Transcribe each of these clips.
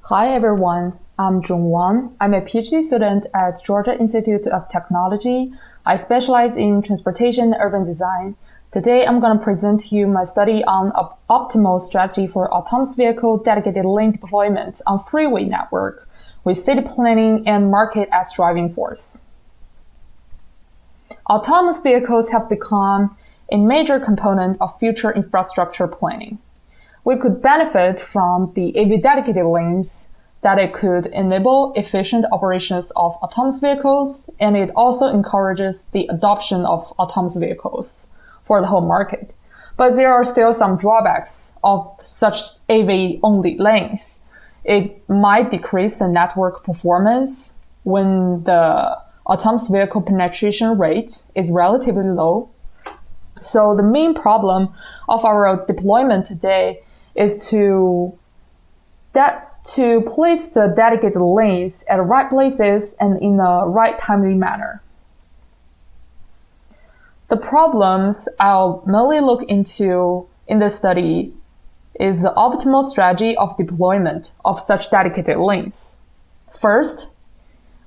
Hi everyone, I'm Wang. I'm a PhD student at Georgia Institute of Technology. I specialize in transportation and urban design. Today I'm going to present to you my study on optimal strategy for autonomous vehicle dedicated lane deployment on freeway network with city planning and market as driving force. Autonomous vehicles have become a major component of future infrastructure planning. We could benefit from the AV dedicated lanes that it could enable efficient operations of autonomous vehicles, and it also encourages the adoption of autonomous vehicles for the whole market. But there are still some drawbacks of such AV-only lanes. It might decrease the network performance when the autonomous vehicle penetration rate is relatively low. So the main problem of our deployment today is to place the dedicated lanes at the right places and in a right timely manner. The problems I'll mainly look into in this study is the optimal strategy of deployment of such dedicated lanes. First,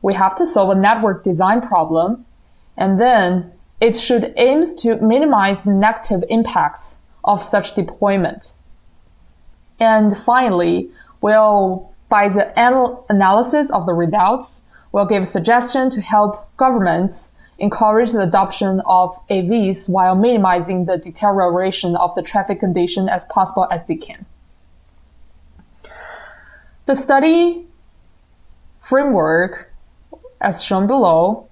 we have to solve a network design problem, and then it should aim to minimize the negative impacts of such deployment. And finally, by the analysis of the results, we'll give suggestions to help governments encourage the adoption of AVs while minimizing the deterioration of the traffic condition as possible as they can. The study framework, as shown below,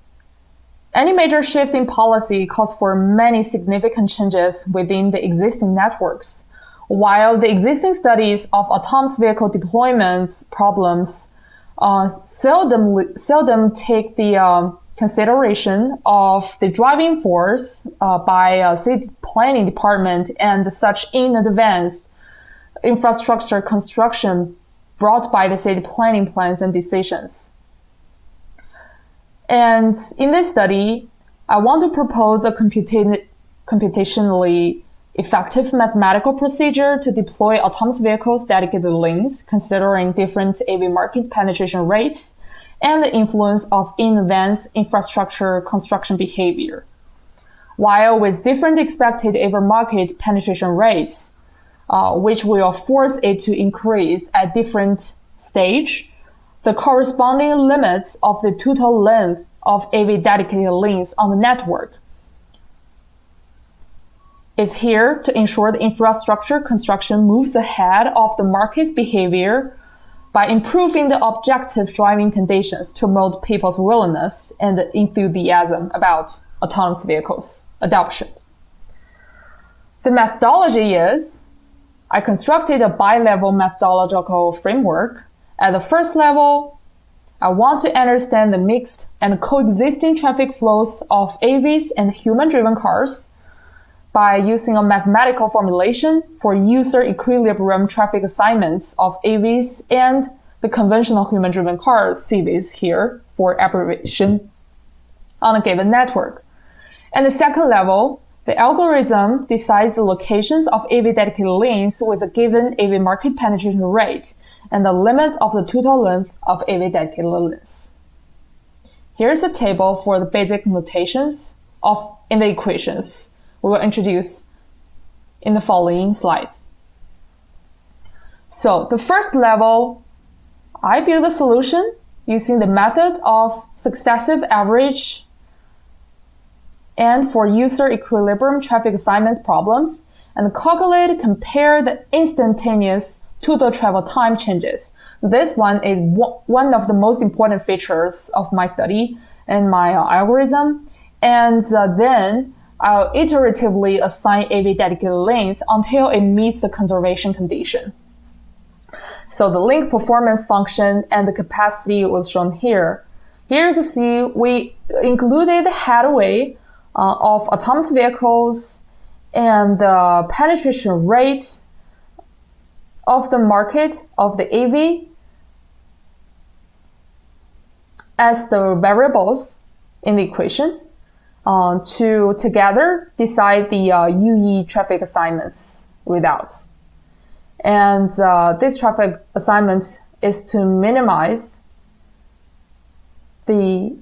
any major shift in policy calls for many significant changes within the existing networks. While the existing studies of autonomous vehicle deployments problems seldom take the consideration of the driving force by a city planning department and such in advance infrastructure construction brought by the city planning plans and decisions. And in this study, I want to propose a computationally effective mathematical procedure to deploy autonomous vehicles dedicated lanes, considering different AV market penetration rates and the influence of in-advance infrastructure construction behavior. While with different expected AV market penetration rates, which will force it to increase at different stage, the corresponding limits of the total length of AV dedicated lanes on the network is here to ensure the infrastructure construction moves ahead of the market's behavior by improving the objective driving conditions to promote people's willingness and enthusiasm about autonomous vehicles adoption. The methodology is, I constructed a bi-level methodological framework. At the first level, I want to understand the mixed and coexisting traffic flows of AVs and human-driven cars by using a mathematical formulation for user equilibrium traffic assignments of AVs and the conventional human-driven cars, CVs here for abbreviation, on a given network. And the second level, the algorithm decides the locations of AV dedicated lanes with a given AV market penetration rate and the limit of the total length of AV dedicated lanes. Here's a table for the basic notations in the equations we will introduce in the following slides. So the first level, I build a solution using the method of successive average and for user equilibrium traffic assignment problems and compare the instantaneous total travel time changes. This one is one of the most important features of my study and my algorithm. And then I'll iteratively assign AV dedicated lanes until it meets the conservation condition. So the link performance function and the capacity was shown here. Here you can see we included the headway of autonomous vehicles and the penetration rate of the market of the AV as the variables in the equation. To together decide the UE traffic assignments results. And this traffic assignment is to minimize the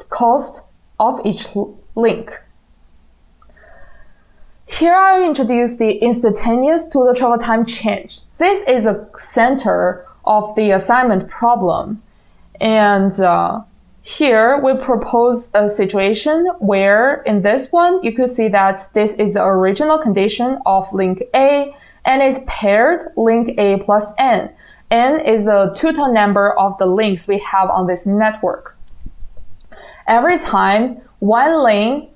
cost of each link. Here I introduce the instantaneous to the travel time change. This is the center of the assignment problem. And here we propose a situation where in this one, you could see that this is the original condition of link A and is paired link A plus N. N is the total number of the links we have on this network. Every time one link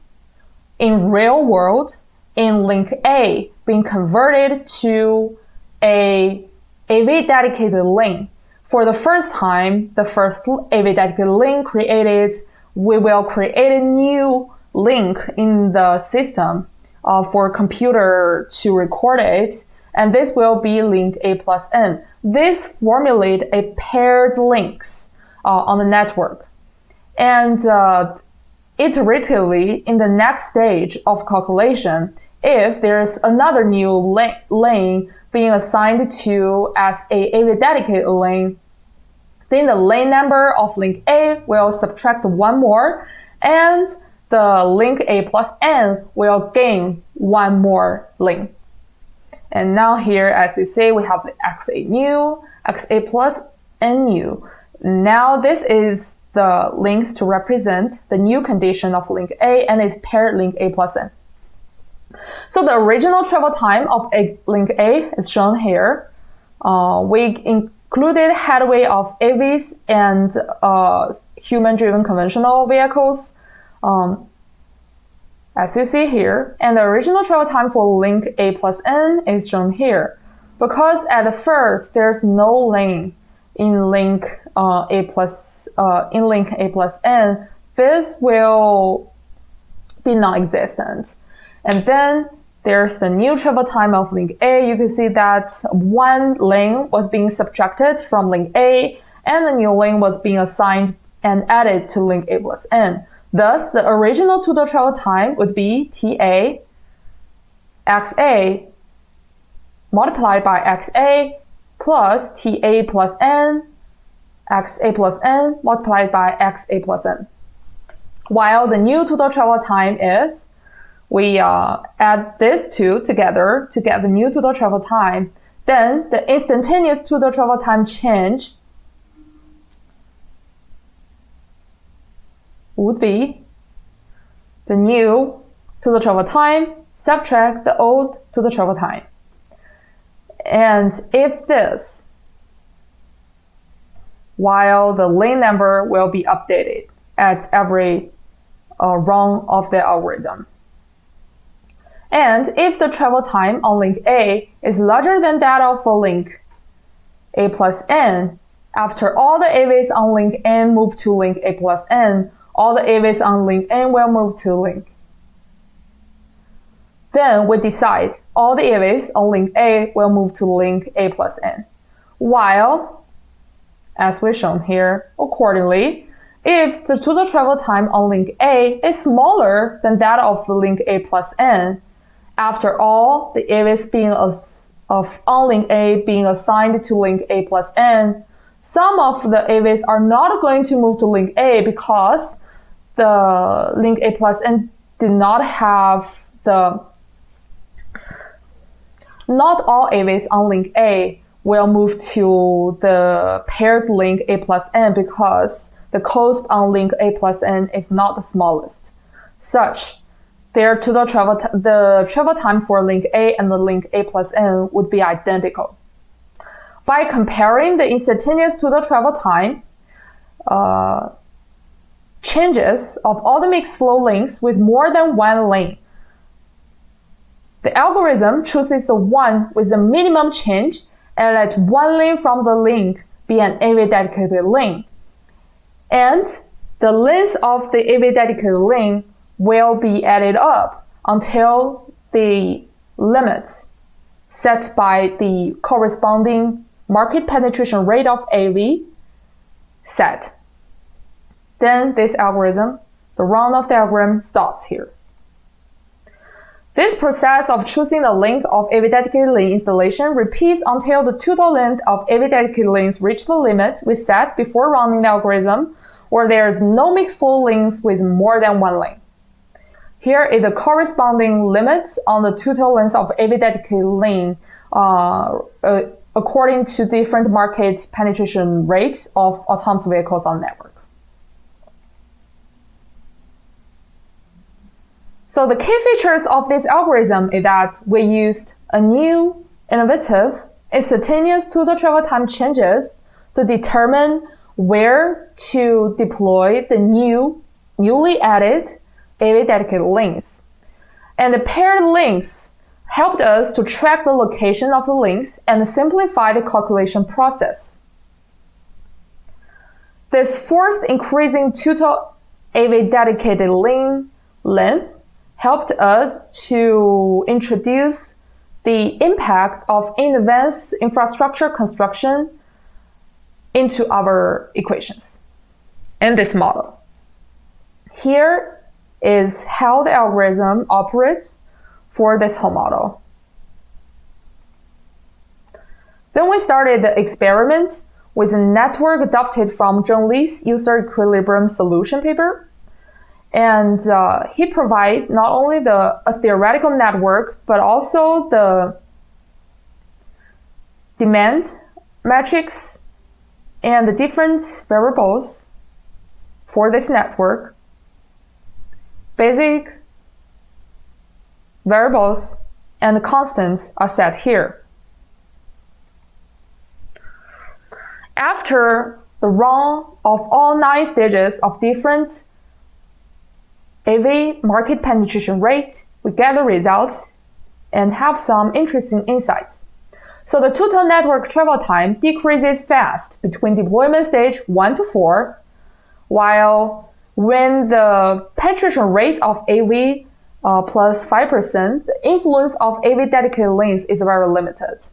in real world in link A being converted to a AV dedicated link, for the first time, the first AV dedicated link created, we will create a new link in the system for computer to record it, and this will be link A plus N. This formulate a paired links on the network. And iteratively, in the next stage of calculation, if there's another new lane being assigned to as a AV dedicated lane, then the lane number of link A will subtract one more, and the link A plus N will gain one more link. And now here, as you see, we have the XA new, XA plus, N new. Now this is the links to represent the new condition of link A and its paired link A plus N. So the original travel time of link A is shown here. We included headway of AVs and human-driven conventional vehicles, as you see here. And the original travel time for link A plus N is shown here. Because at first there's no lane in link A plus N, this will be non-existent. And then there's the new travel time of link A. You can see that one lane was being subtracted from link A, and a new lane was being assigned and added to link A plus N. Thus, the original total travel time would be TA XA multiplied by XA plus TA plus N XA plus N multiplied by XA plus N. While the new total travel time is, we add these two together to get the new total travel time. Then the instantaneous total travel time change would be the new total travel time subtract the old total travel time. And if this, while the lane number will be updated at every run of the algorithm. And if the travel time on link A is larger than that of a link A plus N, after all the AVs on link N move to link A plus N, all the AVs on link N will move to link. Then we decide all the AVs on link A will move to link A plus N. While, as we've shown here, accordingly, if the total travel time on link A is smaller than that of the link A plus N, after all the AVs on link A being assigned to link A plus N, some of the AVs are not going to move to link A because the link A plus N did not have not all AVs on link A will move to the paired link A plus N because the cost on link A plus N is not the smallest. Such, the travel time for link A and the link A plus N would be identical. By comparing the instantaneous to the travel time changes of all the mixed flow links with more than one lane, the algorithm chooses the one with the minimum change and let one lane from the link be an AV dedicated link. And the length of the AV dedicated link will be added up until the limits set by the corresponding market penetration rate of AV set. Then this algorithm, the run of the algorithm stops here. This process of choosing the length of AV dedicated link installation repeats until the total length of AV dedicated links reach the limit we set before running the algorithm, or there is no mixed flow links with more than one link. Here is the corresponding limit on the total length of AV dedicated link according to different market penetration rates of autonomous vehicles on the network. So the key features of this algorithm is that we used a new, innovative, instantaneous total travel time changes to determine where to deploy the newly added AV dedicated links. And the paired links helped us to track the location of the links and simplify the calculation process. This forced increasing total AV dedicated link length helped us to introduce the impact of in-advance infrastructure construction into our equations in this model. Here is how the algorithm operates for this whole model. Then we started the experiment with a network adopted from Zheng Li's user equilibrium solution paper. And he provides not only a theoretical network, but also the demand metrics and the different variables for this network. Basic variables and constants are set here. After the run of all 9 stages of different AV market penetration rate, we get the results and have some interesting insights. So the total network travel time decreases fast between deployment stage 1 to 4, while when the penetration rate of AV plus 5%, the influence of AV dedicated links is very limited.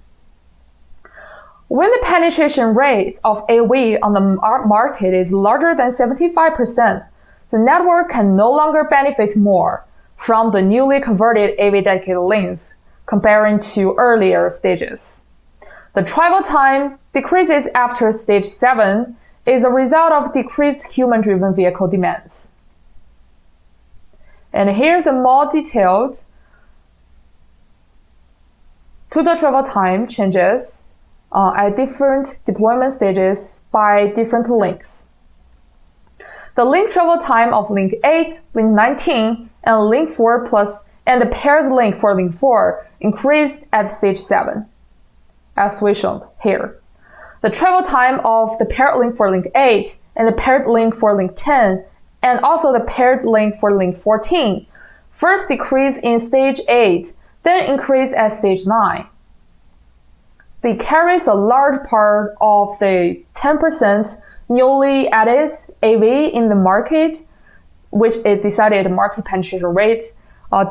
When the penetration rate of AV on the market is larger than 75%, the network can no longer benefit more from the newly converted AV dedicated links comparing to earlier stages. The travel time decreases after stage 7 is a result of decreased human-driven vehicle demands. And here the more detailed total travel time changes at different deployment stages by different links. The link travel time of link 8, link 19, and link 4 plus and the paired link for link 4 increased at stage 7, as we shown here. The travel time of the paired link for link 8 and the paired link for link 10 and also the paired link for link 14 first decrease in stage 8, then increase at stage 9. They carries a large part of the 10% newly added AV in the market, which is decided market penetration rate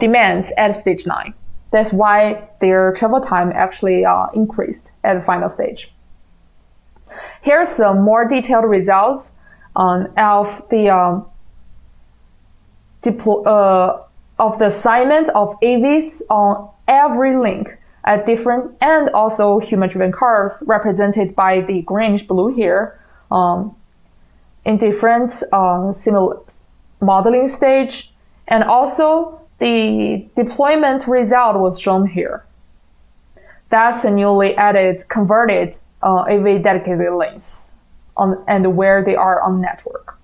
demands at stage 9. That's why their travel time actually increased at the final stage. Here's some more detailed results of the assignment of AVs on every link at different and also human-driven cars represented by the greenish blue here. In different modeling stage, and also the deployment result was shown here. That's the newly added converted AV dedicated links and where they are on the network.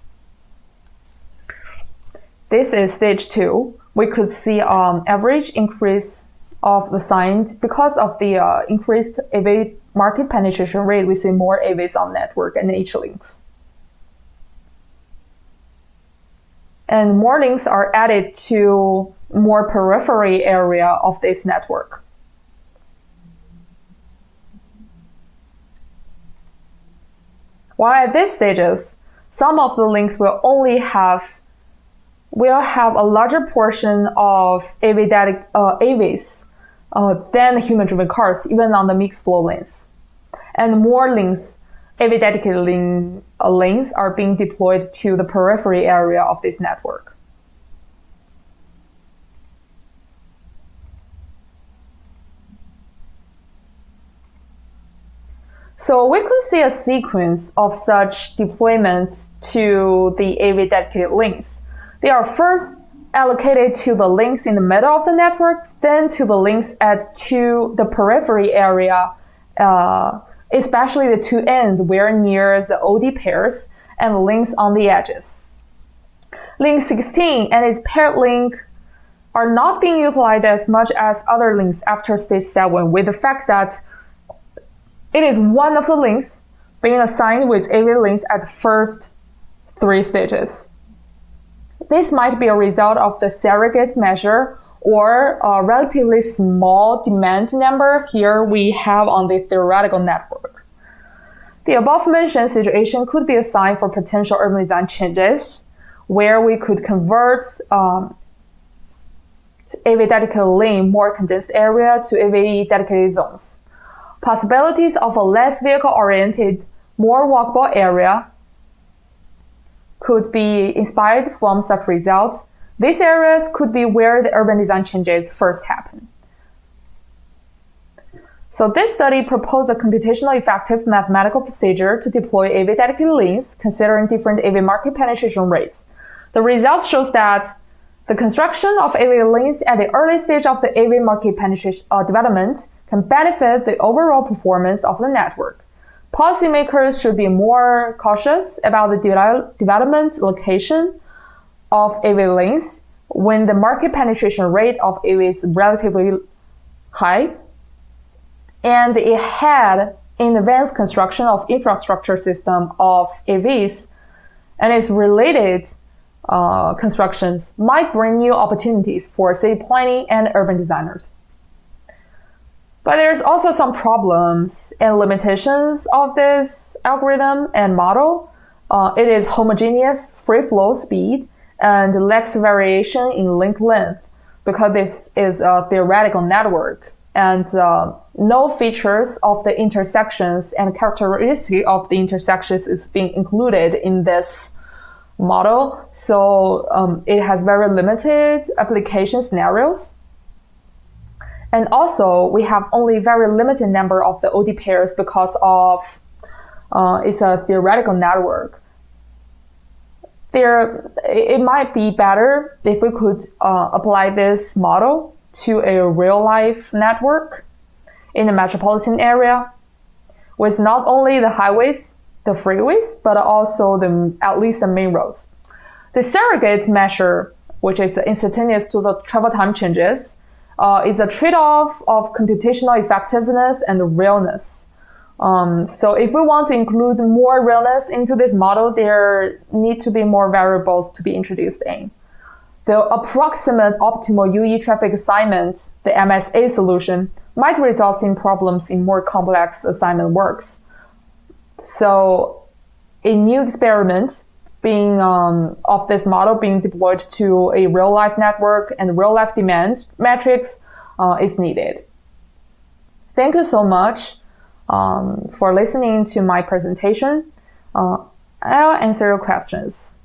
This is stage 2. We could see average increase of the signs because of the increased AV market penetration rate. We see more AVs on network and each links. And more links are added to more periphery area of this network. While at these stages, some of the links will have a larger portion of AVs than human-driven cars, even on the mixed flow lanes. And more links, AV dedicated links are being deployed to the periphery area of this network. So we could see a sequence of such deployments to the AV dedicated links. They are first allocated to the links in the middle of the network, then to the links to the periphery area, especially the two ends where near the OD pairs, and the links on the edges. Link 16 and its paired link are not being utilized as much as other links after stage 7, with the fact that it is one of the links being assigned with AV links at the first 3 stages. This might be a result of the surrogate measure or a relatively small demand number here we have on the theoretical network. The above-mentioned situation could be assigned for potential urban design changes, where we could convert AV dedicated link more condensed area to AV dedicated zones. Possibilities of a less vehicle-oriented, more walkable area could be inspired from such results. These areas could be where the urban design changes first happen. So this study proposed a computationally effective mathematical procedure to deploy AV dedicated links considering different AV market penetration rates. The results shows that the construction of AV links at the early stage of the AV market penetration development can benefit the overall performance of the network. Policymakers should be more cautious about the development location of AV links when the market penetration rate of AV is relatively high, and it had in advanced construction of infrastructure system of AVs and its related constructions might bring new opportunities for city planning and urban designers. But there's also some problems and limitations of this algorithm and model. It is homogeneous free flow speed and lacks variation in link length because this is a theoretical network, and no features of the intersections and characteristic of the intersections is being included in this model. So it has very limited application scenarios. And also, we have only very limited number of the OD pairs because of it's a theoretical network. It might be better if we could apply this model to a real-life network in the metropolitan area with not only the highways, the freeways, but also at least the main roads. The surrogate measure, which is instantaneous to the travel time changes, is a trade-off of computational effectiveness and realness. So if we want to include more realness into this model, there need to be more variables to be introduced in. The approximate optimal UE traffic assignment, the MSA solution, might result in problems in more complex assignment works. So a new experiment of this model being deployed to a real-life network and real-life demand metrics is needed. Thank you so much for listening to my presentation. I'll answer your questions.